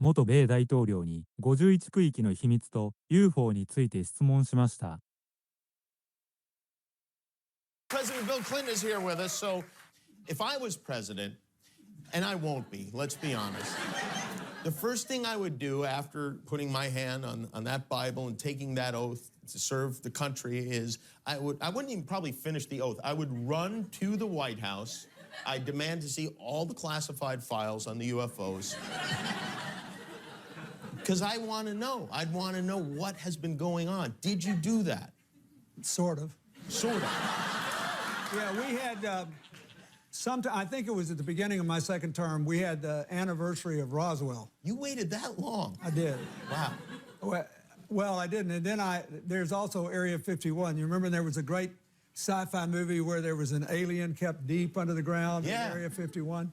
元米大統領に51区域の秘密と UFO について質問しました。President Bill Clinton is here with us, so if I was president, and I won't be, let's be honest, the first thing I would do after putting my hand on that Bible and taking that oath to serve the country is I wouldn't even probably finish the oath. I would run to the White House. I demand to see all the classified files on the UFOs. Because I want to know. I'd want to know what has been going on. Did you do that? Sort of. Sort of. Yeah, we had, I think it was at the beginning of my second term, we had the anniversary of Roswell. You waited that long? I did. Wow. Well, I didn't. And then there's also Area 51. You remember there was a great sci-fi movie where there was an alien kept deep under the ground in Area 51?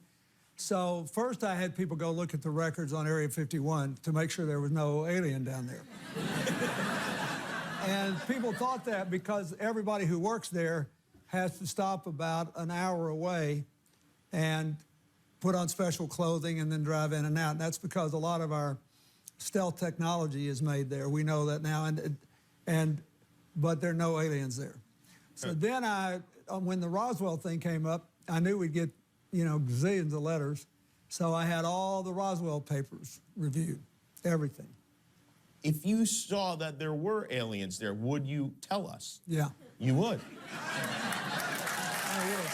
So first I had people go look at the records on Area 51 to make sure there was no alien down there. And people thought that because everybody who works there has to stop about an hour away and put on special clothing and then drive in and out. And that's because a lot of our stealth technology is made there. We know that now, but there are no aliens there. So then when the Roswell thing came up, I knew we'd get, gazillions of letters. So I had all the Roswell papers reviewed, everything. If you saw that there were aliens there, would you tell us? Yeah. You would? I would.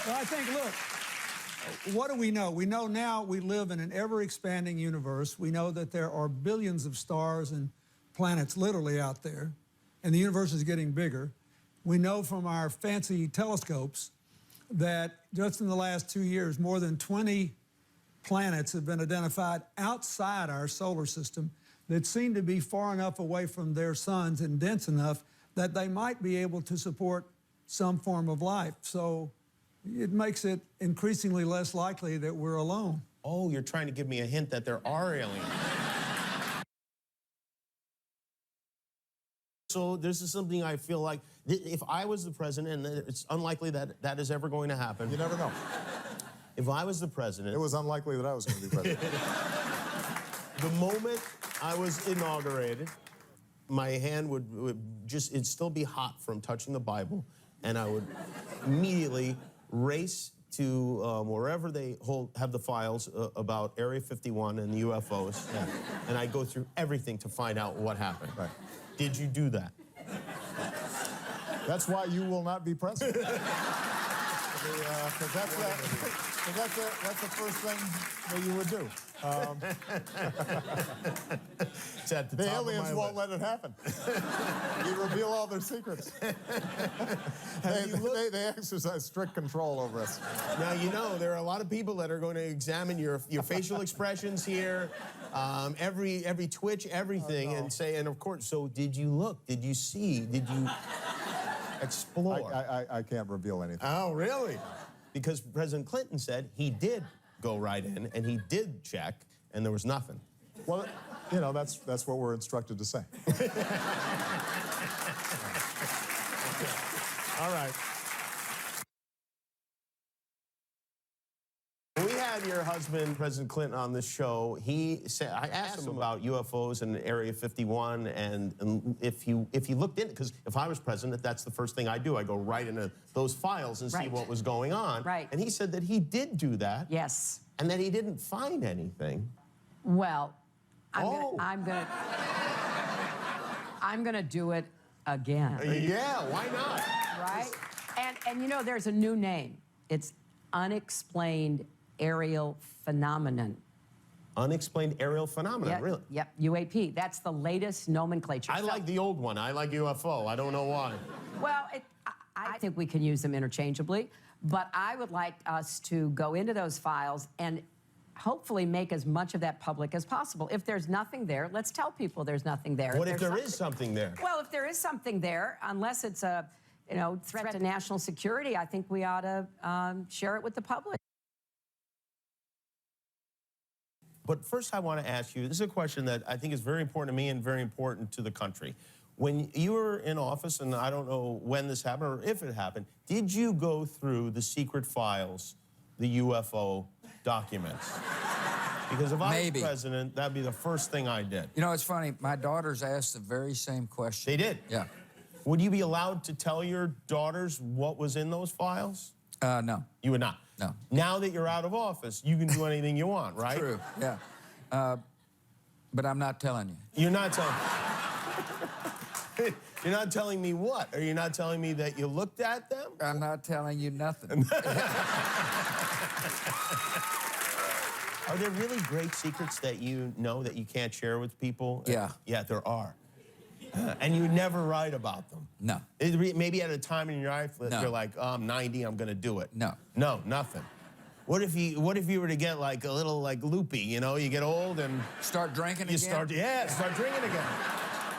Well, I think, look, what do we know? We know now we live in an ever-expanding universe. We know that there are billions of stars and planets literally out there, and the universe is getting bigger. We know from our fancy telescopes that just in the last 2 years, more than 20 planets have been identified outside our solar system that seem to be far enough away from their suns and dense enough that they might be able to support some form of life. So it makes it increasingly less likely that we're alone. Oh, you're trying to give me a hint that there are aliens. So this is something I feel like, if I was the president, and it's unlikely that that is ever going to happen. You never know. If I was the president... It was unlikely that I was going to be president. The moment I was inaugurated, my hand would just, it'd still be hot from touching the Bible, and I would immediately race to wherever they have the files about Area 51 and the UFOs, and I'd go through everything to find out what happened. Right. Did you do that? That's why you will not be president. Because that's the first thing that you would do. The aliens won't let it happen. You reveal all their secrets. They exercise strict control over us. Now, there are a lot of people that are going to examine your facial expressions here, every twitch, everything, and say, and of course, so did you look? Did you see? Did you explore? I can't reveal anything. Oh, really? Because President Clinton said he did go right in, and he did check, and there was nothing. Well, that's what we're instructed to say. All right. When we had your husband, President Clinton, on this show, he said, I asked him about UFOs and Area 51, and if he looked in, because if I was president, that's the first thing I do. I go right into those files and see what was going on. Right. And he said that he did do that. Yes. And that he didn't find anything. Well, I'm gonna do it again. Yeah, why not? Right? And there's a new name. It's unexplained aerial phenomenon. Unexplained aerial phenomenon, really? Yep, UAP. That's the latest nomenclature. I like the old one. I like UFO. I don't know why. Well, I think we can use them interchangeably, but I would like us to go into those files and hopefully make as much of that public as possible. If there's nothing there, let's tell people there's nothing there. What if there is something there? Well, if there is something there, unless it's a threat to national security, I think we ought to share it with the public. But first I want to ask you, this is a question that I think is very important to me and very important to the country. When you were in office, and I don't know when this happened or if it happened, did you go through the secret files, the UFO documents? Because if I Maybe. was president, that'd be the first thing I did. You know, it's funny. My daughters asked the very same question. They did? Yeah. Would you be allowed to tell your daughters what was in those files? No. You would not? No. Now that you're out of office, you can do anything you want, right? True. Yeah. But I'm not telling you. You're not telling You're not telling me what? Are you not telling me that you looked at them? I'm not telling you nothing. Are there really great secrets that you know that you can't share with people? Yeah. Yeah, there are. And you never write about them. No. Maybe at a time in your life that No. you're like, oh, I'm 90, I'm gonna do it. No. No, nothing. What if you were to get like a little like loopy, you know? You get old and Start drinking you again? start drinking again.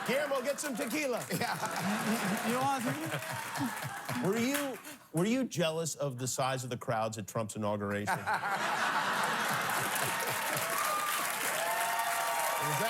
Guillermo, get some tequila. You want to? Were you jealous of the size of the crowds at Trump's inauguration? Was